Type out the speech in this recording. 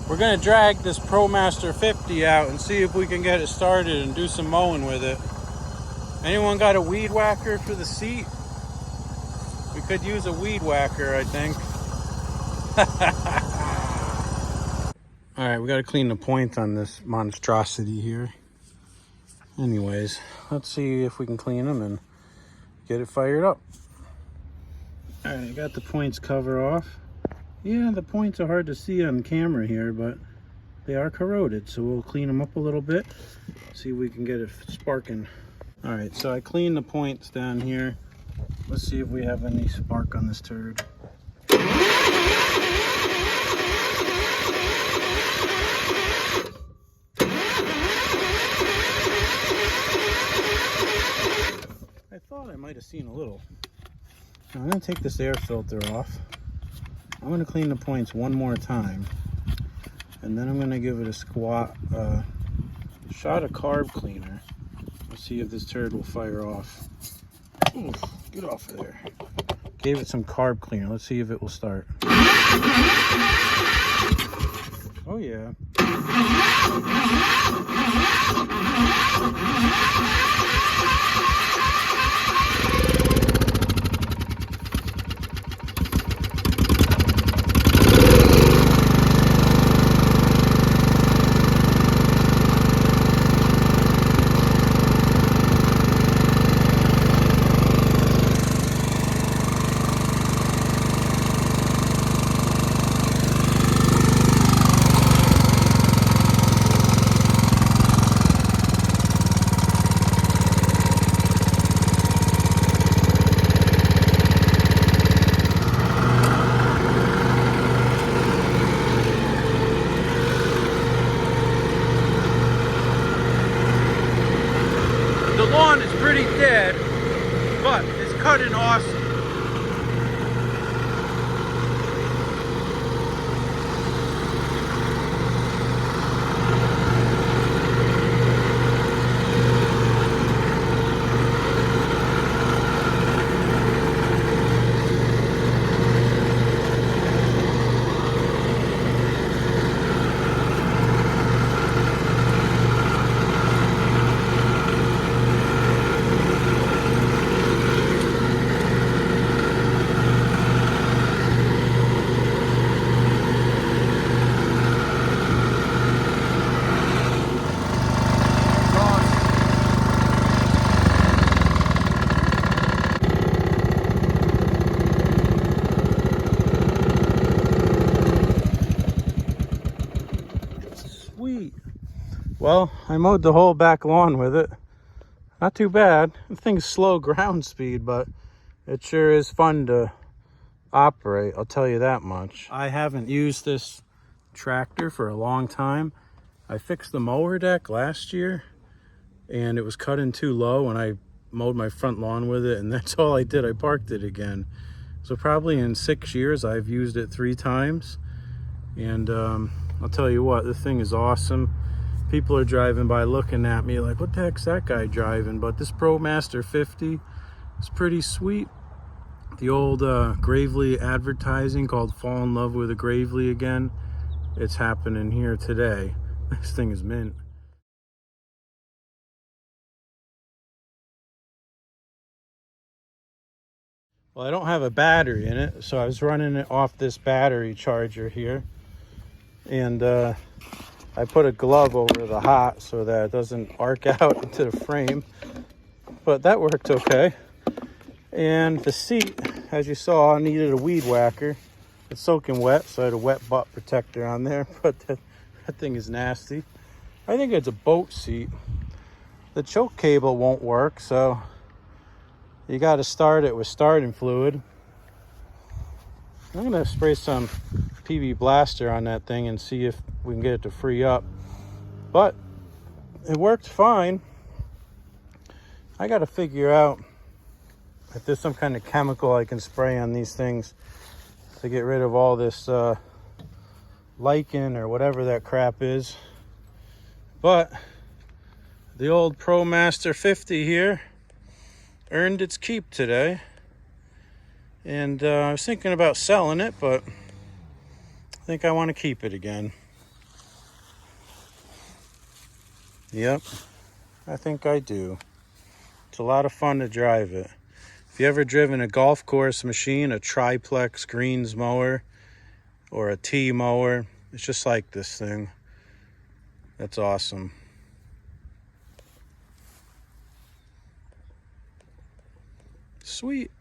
We're gonna drag this Promaster 50 out and see if we can get it started and do some mowing with it. Anyone got a weed whacker for the seat? We could use a weed whacker, I think. All right, we gotta clean the point on this monstrosity here. Anyways, let's see if we can clean them and get it fired up. All right, I got the points cover off. Yeah, the points are hard to see on camera here, but they are corroded, so we'll clean them up a little bit, see if we can get it sparking. All right, so I cleaned the points down here. Let's see if we have any spark on this turd. I thought I might have seen a little. Now I'm gonna take this air filter off. I'm gonna clean the points one more time, and then I'm gonna give it a shot of carb cleaner. Let's see if this turd will fire off. Oof, get off of there. Gave it some carb cleaner. Let's see if it will start. Oh yeah. The lawn is pretty dead, but it's cutting awesome. Sweet. Well, I mowed the whole back lawn with it. Not too bad. The thing's slow ground speed, but it sure is fun to operate, I'll tell you that much. I haven't used this tractor for a long time. I fixed the mower deck last year, and it was cut in too low, and I mowed my front lawn with it, and that's all I did. I parked it again. So probably in 6 years, I've used it 3 times. And I'll tell you what, this thing is awesome. People are driving by looking at me like, what the heck's that guy driving? But this Promaster 50 is pretty sweet. The old Gravely advertising called Fall in Love with a Gravely Again. It's happening here today. This thing is mint. Well, I don't have a battery in it, so I was running it off this battery charger here. And I put a glove over the hot so that it doesn't arc out into the frame. But that worked okay. And the seat, as you saw, needed a weed whacker. It's soaking wet, so I had a wet butt protector on there. But that thing is nasty. I think it's a boat seat. The choke cable won't work, so you got to start it with starting fluid. I'm going to spray some PB Blaster on that thing and see if we can get it to free up. But it worked fine. I got to figure out if there's some kind of chemical I can spray on these things to get rid of all this lichen or whatever that crap is. But the old Promaster 50 here earned its keep today. And I was thinking about selling it, but I think I want to keep it again. Yep, I think I do. It's a lot of fun to drive it. If you ever driven a golf course machine, a triplex greens mower or a T mower, it's just like this thing. That's awesome. Sweet.